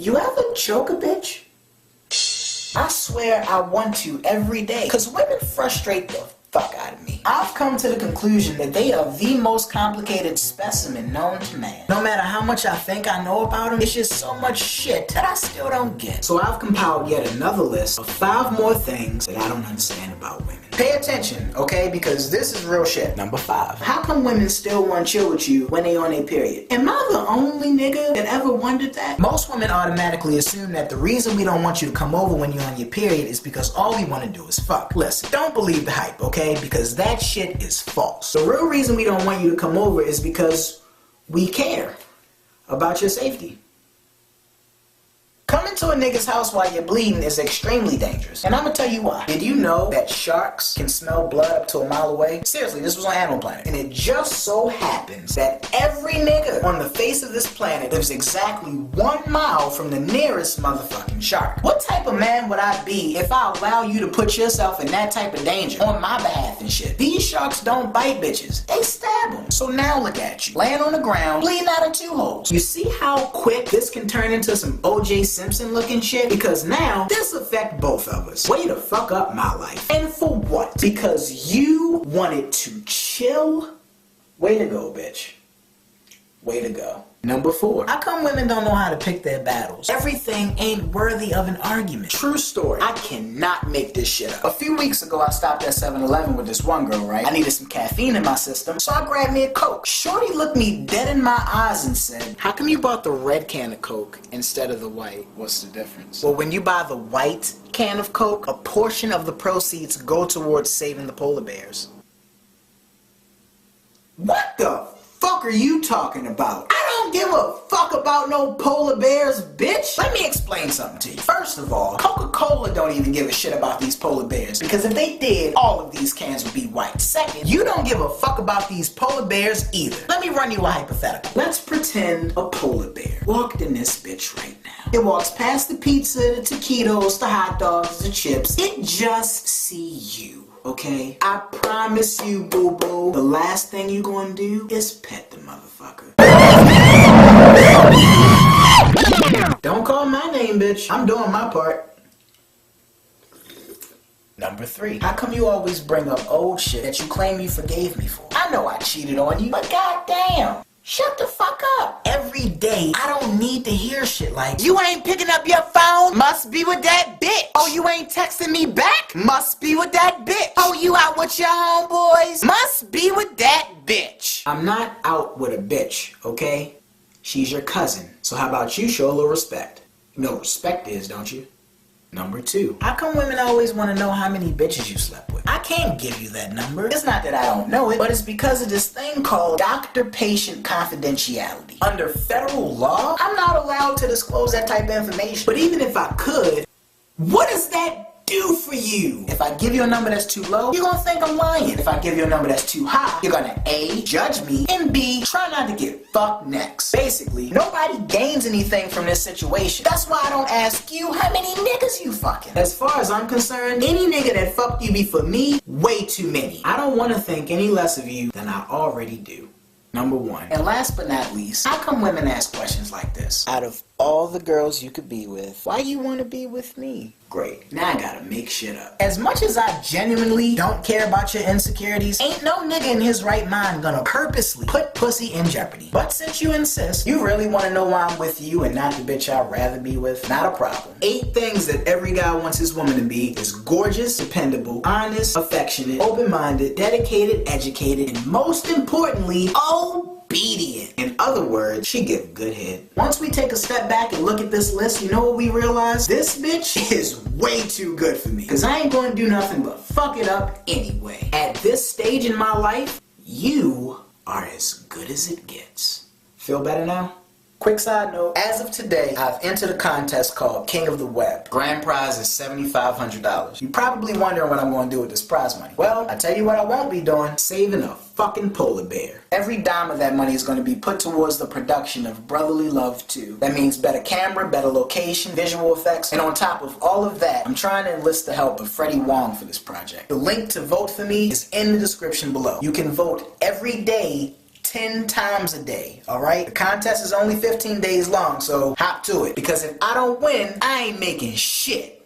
You ever choke a bitch? I swear I want to every day, because women frustrate the fuck out of me. I've come to the conclusion that they are the most complicated specimen known to man. No matter how much I think I know about them, it's just so much shit that I still don't get. So I've compiled yet another list of 5 more things that I don't understand about women. Pay attention, okay? Because this is real shit. Number 5. How come women still want to chill with you when they on their period? Am I the only nigga that ever wondered that? Most women automatically assume that the reason we don't want you to come over when you're on your period is because all we want to do is fuck. Listen, don't believe the hype, okay? Because that shit is false. The real reason we don't want you to come over is because we care about your safety. Coming to a nigga's house while you're bleeding is extremely dangerous. And I'm gonna tell you why. Did you know that sharks can smell blood up to a mile away? Seriously, this was on Animal Planet. And it just so happens that every nigga on the face of this planet lives exactly 1 mile from the nearest motherfucking shark. What type of man would I be if I allow you to put yourself in that type of danger on my behalf and shit? These sharks don't bite bitches. They stab them. So now look at you, laying on the ground, bleeding out of 2 holes. You see how quick this can turn into some O.J. Simpson looking shit? Because now this affect both of us. Way to fuck up my life. And for what? Because you wanted to chill? Way to go, bitch. Way to go. Number 4. How come women don't know how to pick their battles? Everything ain't worthy of an argument. True story. I cannot make this shit up. A few weeks ago, I stopped at 7-Eleven with this one girl, right? I needed some caffeine in my system, so I grabbed me a Coke. Shorty looked me dead in my eyes and said, "How come you bought the red can of Coke instead of the white? What's the difference?" Well, when you buy the white can of Coke, a portion of the proceeds go towards saving the polar bears. What the fuck are you talking about? I don't give a fuck about no polar bears, bitch. Let me explain something to you. First of all, Coca-Cola don't even give a shit about these polar bears, because if they did, all of these cans would be white. Second, you don't give a fuck about these polar bears either. Let me run you a hypothetical. Let's pretend a polar bear walked in this bitch right now. It walks past the pizza, the taquitos, the hot dogs, the chips. It just see you. Okay? I promise you, boo-boo, the last thing you gonna do is pet the motherfucker. Don't call my name, bitch. I'm doing my part. Number 3. How come you always bring up old shit that you claim you forgave me for? I know I cheated on you, but goddamn. Shut the fuck up. Every day, I don't need to hear shit like, "You ain't picking up your phone? Must be with that bitch. Oh, you ain't texting me back? Must be with that bitch. Oh, you out with your homeboys? Must be with that bitch." I'm not out with a bitch, okay? She's your cousin. So how about you show a little respect? You know what respect is, don't you? Number 2. How come women always want to know how many bitches you slept with? I can't give you that number. It's not that I don't know it, but it's because of this thing called doctor-patient confidentiality. Under federal law, I'm not allowed to disclose that type of information. But even if I could, what does that do for you? If I give you a number that's too low, you're gonna think I'm lying. If I give you a number that's too high, you're gonna A, judge me, and B, try not to get fucked next. Basically, nobody gains anything from this situation. That's why I don't ask you how many niggas you fucking. As far as I'm concerned, any nigga that fucked you before me, way too many. I don't want to think any less of you than I already do. Number 1. And last but not least, how come women ask questions like this? Out of all the girls you could be with, why you want to be with me? Great. Now I gotta make shit up. As much as I genuinely don't care about your insecurities, ain't no nigga in his right mind gonna purposely put pussy in jeopardy. But since you insist, you really want to know why I'm with you and not the bitch I'd rather be with, not a problem. 8 things that every guy wants his woman to be is gorgeous, dependable, honest, affectionate, open-minded, dedicated, educated, and most importantly, obedient. In other words, she give good head. Once we take a step back and look at this list, you know what we realize? This bitch is way too good for me. Cause I ain't gonna do nothing but fuck it up anyway. At this stage in my life, you are as good as it gets. Feel better now? Quick side note, as of today, I've entered a contest called King of the Web. Grand prize is $7,500. You're probably wondering what I'm going to do with this prize money. Well, I tell you what I won't be doing, saving a fucking polar bear. Every dime of that money is going to be put towards the production of Brotherly Love 2. That means better camera, better location, visual effects, and on top of all of that, I'm trying to enlist the help of Freddie Wong for this project. The link to vote for me is in the description below. You can vote every day 10 times a day, alright? The contest is only 15 days long, so hop to it. Because if I don't win, I ain't making shit.